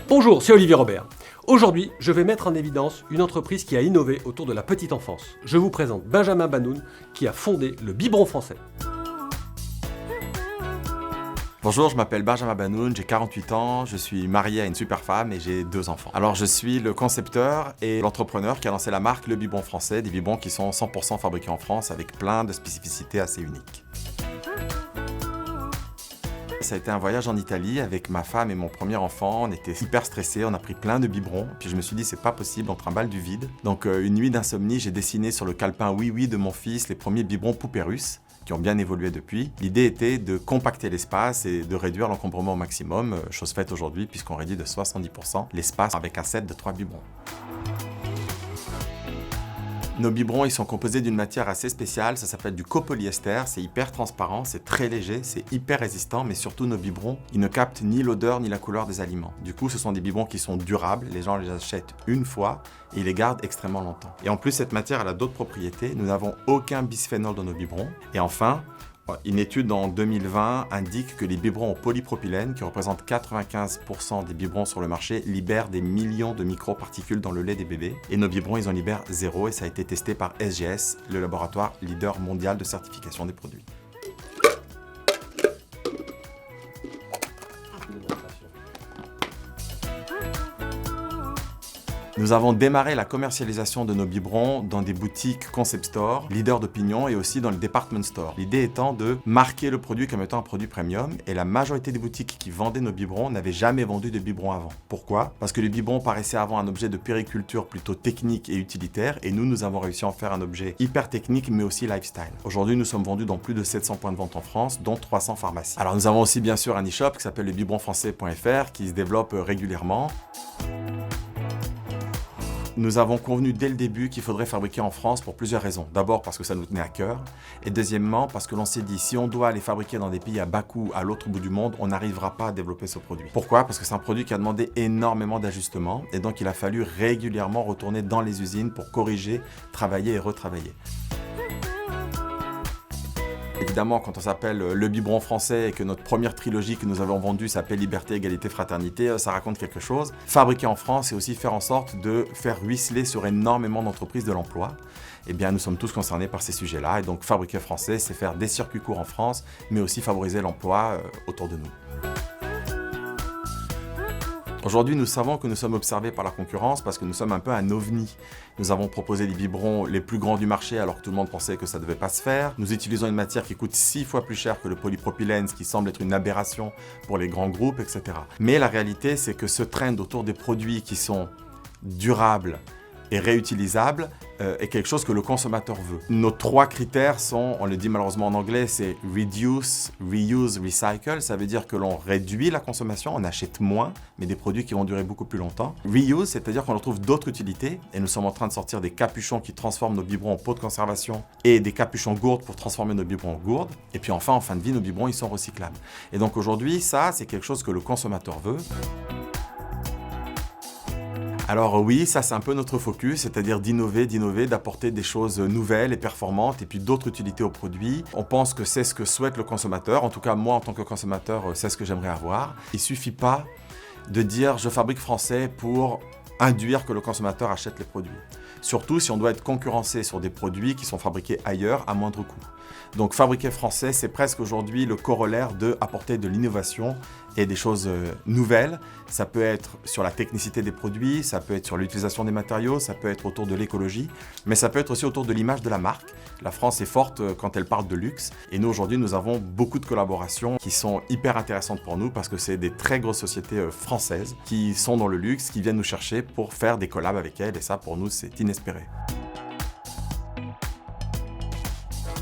Bonjour, c'est Olivier Robert. Aujourd'hui, je vais mettre en évidence une entreprise qui a innové autour de la petite enfance. Je vous présente Benjamin Banoun, qui a fondé le biberon français. Bonjour, je m'appelle Benjamin Banoun, j'ai 48 ans, je suis marié à une super femme et j'ai 2 enfants. Alors je suis le concepteur et l'entrepreneur qui a lancé la marque Le Biberon Français, des biberons qui sont 100% fabriqués en France avec plein de spécificités assez uniques. Ça a été un voyage en Italie avec ma femme et mon premier enfant. On était hyper stressés, on a pris plein de biberons. Puis je me suis dit, c'est pas possible, on trimballe du vide. Donc une nuit d'insomnie, j'ai dessiné sur le calepin oui de mon fils les premiers biberons poupées russes qui ont bien évolué depuis. L'idée était de compacter l'espace et de réduire l'encombrement au maximum, chose faite aujourd'hui puisqu'on réduit de 70% l'espace avec un set de 3 biberons. Nos biberons, ils sont composés d'une matière assez spéciale, ça s'appelle du copolyester, c'est hyper transparent, c'est très léger, c'est hyper résistant, mais surtout nos biberons, ils ne captent ni l'odeur ni la couleur des aliments. Du coup, ce sont des biberons qui sont durables, les gens les achètent une fois et ils les gardent extrêmement longtemps. Et en plus, cette matière, elle a d'autres propriétés, nous n'avons aucun bisphénol dans nos biberons. Et enfin, une étude en 2020 indique que les biberons au polypropylène, qui représentent 95% des biberons sur le marché, libèrent des millions de microparticules dans le lait des bébés. Et nos biberons, ils en libèrent 0 et ça a été testé par SGS, le laboratoire leader mondial de certification des produits. Nous avons démarré la commercialisation de nos biberons dans des boutiques concept store, leader d'opinion et aussi dans le department store. L'idée étant de marquer le produit comme étant un produit premium et la majorité des boutiques qui vendaient nos biberons n'avaient jamais vendu de biberons avant. Pourquoi? Parce que les biberons paraissaient avant un objet de périculture plutôt technique et utilitaire et nous avons réussi à en faire un objet hyper technique mais aussi lifestyle. Aujourd'hui, nous sommes vendus dans plus de 700 points de vente en France, dont 300 pharmacies. Alors nous avons aussi bien sûr un e-shop qui s'appelle lebiberonfrançais.fr qui se développe régulièrement. Nous avons convenu dès le début qu'il faudrait fabriquer en France pour plusieurs raisons. D'abord parce que ça nous tenait à cœur et deuxièmement parce que l'on s'est dit si on doit les fabriquer dans des pays à bas coût à l'autre bout du monde, on n'arrivera pas à développer ce produit. Pourquoi? Parce que c'est un produit qui a demandé énormément d'ajustements et donc il a fallu régulièrement retourner dans les usines pour corriger, travailler et retravailler. Évidemment, quand on s'appelle Le Biberon Français et que notre première trilogie que nous avons vendue s'appelle Liberté, Égalité, Fraternité, ça raconte quelque chose. Fabriquer en France, c'est aussi faire en sorte de faire ruisseler sur énormément d'entreprises de l'emploi. Eh bien, nous sommes tous concernés par ces sujets-là. Et donc, fabriquer français, c'est faire des circuits courts en France, mais aussi favoriser l'emploi autour de nous. Aujourd'hui, nous savons que nous sommes observés par la concurrence parce que nous sommes un peu un ovni. Nous avons proposé les biberons les plus grands du marché alors que tout le monde pensait que ça ne devait pas se faire. Nous utilisons une matière qui coûte 6 fois plus cher que le polypropylène, ce qui semble être une aberration pour les grands groupes, etc. Mais la réalité, c'est que ce trend autour des produits qui sont durables et réutilisable est quelque chose que le consommateur veut. Nos 3 critères sont, on le dit malheureusement en anglais, c'est reduce, reuse, recycle. Ça veut dire que l'on réduit la consommation, on achète moins, mais des produits qui vont durer beaucoup plus longtemps. Reuse, c'est-à-dire qu'on retrouve d'autres utilités et nous sommes en train de sortir des capuchons qui transforment nos biberons en pots de conservation et des capuchons gourdes pour transformer nos biberons en gourdes. Et puis enfin, en fin de vie, nos biberons, ils sont recyclables. Et donc aujourd'hui, ça, c'est quelque chose que le consommateur veut. Alors oui, ça c'est un peu notre focus, c'est-à-dire d'innover, d'apporter des choses nouvelles et performantes et puis d'autres utilités aux produits. On pense que c'est ce que souhaite le consommateur, en tout cas moi en tant que consommateur, c'est ce que j'aimerais avoir. Il ne suffit pas de dire je fabrique français pour induire que le consommateur achète les produits. Surtout si on doit être concurrencé sur des produits qui sont fabriqués ailleurs à moindre coût. Donc fabriquer français, c'est presque aujourd'hui le corollaire de apporter de l'innovation et des choses nouvelles. Ça peut être sur la technicité des produits, ça peut être sur l'utilisation des matériaux, ça peut être autour de l'écologie, mais ça peut être aussi autour de l'image de la marque. La France est forte quand elle parle de luxe et nous aujourd'hui nous avons beaucoup de collaborations qui sont hyper intéressantes pour nous parce que c'est des très grosses sociétés françaises qui sont dans le luxe, qui viennent nous chercher pour faire des collabs avec elles et ça pour nous c'est inespéré.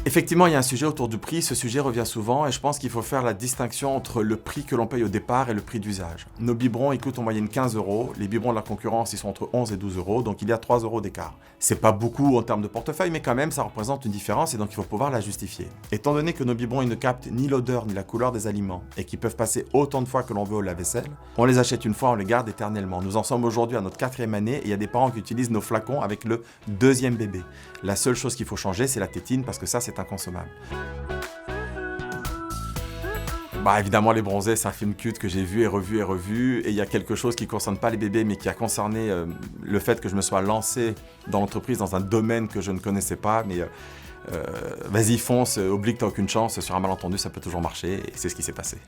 Effectivement, il y a un sujet autour du prix, ce sujet revient souvent et je pense qu'il faut faire la distinction entre le prix que l'on paye au départ et le prix d'usage. Nos biberons, ils coûtent en moyenne 15 €, les biberons de la concurrence, ils sont entre 11 et 12 €, donc il y a 3 € d'écart. C'est pas beaucoup en termes de portefeuille, mais quand même, ça représente une différence et donc il faut pouvoir la justifier. Étant donné que nos biberons, ils ne captent ni l'odeur ni la couleur des aliments et qu'ils peuvent passer autant de fois que l'on veut au lave-vaisselle, on les achète une fois, on les garde éternellement. Nous en sommes aujourd'hui à notre 4e année et il y a des parents qui utilisent nos flacons avec le 2e bébé. La seule chose qu'il faut changer, c'est la tétine parce que ça, c'est inconsommable. Bah évidemment, Les Bronzés, c'est un film culte que j'ai vu et revu et revu. Et il y a quelque chose qui ne concerne pas les bébés, mais qui a concerné le fait que je me sois lancé dans l'entreprise, dans un domaine que je ne connaissais pas. Mais vas-y, fonce, oublie que tu n'as aucune chance. Sur un malentendu, ça peut toujours marcher. Et c'est ce qui s'est passé.